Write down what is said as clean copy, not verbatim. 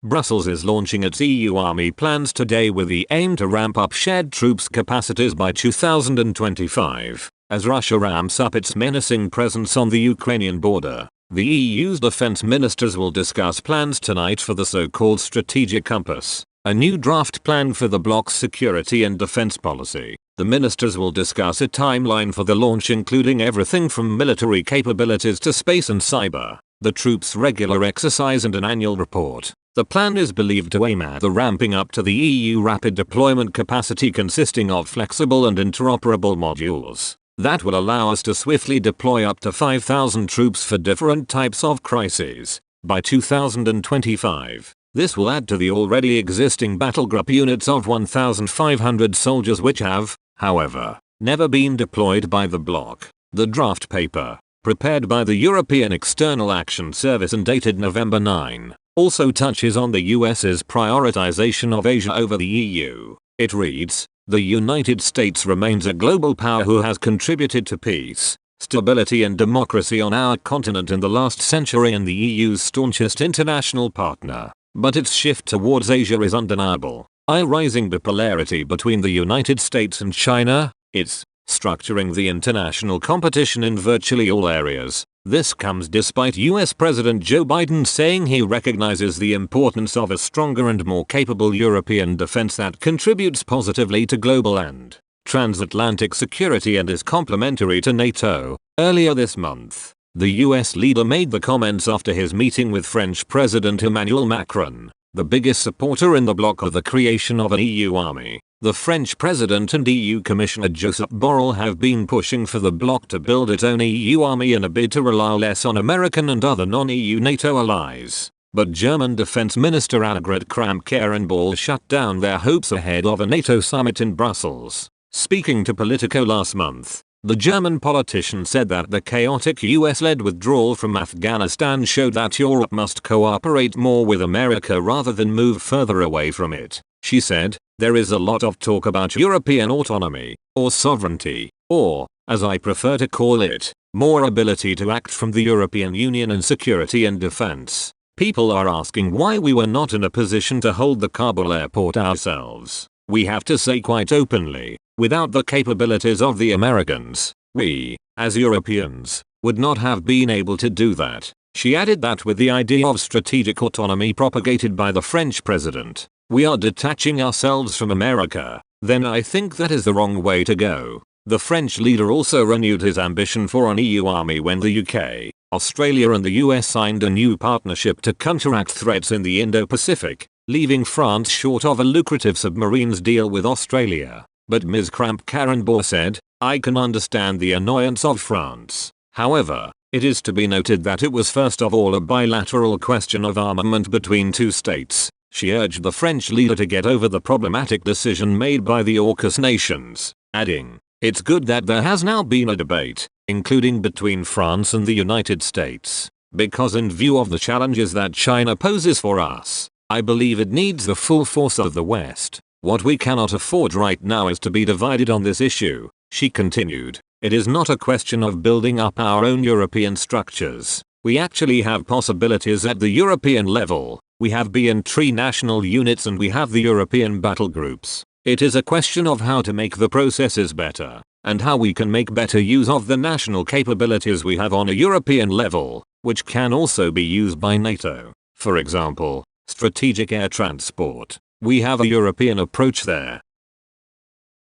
Brussels is launching its EU army plans today with the aim to ramp up shared troops capacities by 2025, as Russia ramps up its menacing presence on the Ukrainian border. The EU's defense ministers will discuss plans tonight for the so-called Strategic Compass, a new draft plan for the bloc's security and defense policy. The ministers will discuss a timeline for the launch, including everything from military capabilities to space and cyber, the troops' regular exercise and an annual report. The plan is believed to aim at the ramping up to the EU rapid deployment capacity consisting of flexible and interoperable modules that will allow us to swiftly deploy up to 5,000 troops for different types of crises by 2025. This will add to the already existing battle group units of 1,500 soldiers which have, however, never been deployed by the bloc. The draft paper, prepared by the European External Action Service and dated November 9, also touches on the US's prioritization of Asia over the EU. It reads, "The United States remains a global power who has contributed to peace, stability and democracy on our continent in the last century and the EU's staunchest international partner. But its shift towards Asia is undeniable. A rising bipolarity between the United States and China, it's structuring the international competition in virtually all areas. This comes despite US President Joe Biden saying he recognizes the importance of a stronger and more capable European defense that contributes positively to global and transatlantic security and is complementary to NATO." Earlier this month, the US leader made the comments after his meeting with French President Emmanuel Macron, the biggest supporter in the bloc of the creation of an EU army. The French President and EU Commissioner Joseph Borrell have been pushing for the bloc to build its own EU army in a bid to rely less on American and other non-EU NATO allies. But German Defense Minister Annegret Kramp-Karrenbauer shut down their hopes ahead of a NATO summit in Brussels. Speaking to Politico last month, the German politician said that the chaotic US-led withdrawal from Afghanistan showed that Europe must cooperate more with America rather than move further away from it. She said, "There is a lot of talk about European autonomy, or sovereignty, or, as I prefer to call it, more ability to act from the European Union in security and defense. People are asking why we were not in a position to hold the Kabul airport ourselves. We have to say quite openly, without the capabilities of the Americans, we, as Europeans, would not have been able to do that." She added that with the idea of strategic autonomy propagated by the French president, we are detaching ourselves from America, then I think that is the wrong way to go. The French leader also renewed his ambition for an EU army when the UK, Australia and the US signed a new partnership to counteract threats in the Indo-Pacific, leaving France short of a lucrative submarines deal with Australia. But Ms. Kramp-Karrenbauer said, "I can understand the annoyance of France. However, it is to be noted that it was first of all a bilateral question of armament between two states." She urged the French leader to get over the problematic decision made by the AUKUS nations, adding, "It's good that there has now been a debate, including between France and the United States, because in view of the challenges that China poses for us, I believe it needs the full force of the West. What we cannot afford right now is to be divided on this issue." She continued, "It is not a question of building up our own European structures. We actually have possibilities at the European level. We have B&3 national units and we have the European battle groups. It is a question of how to make the processes better, and how we can make better use of the national capabilities we have on a European level, which can also be used by NATO. For example, strategic air transport. We have a European approach there.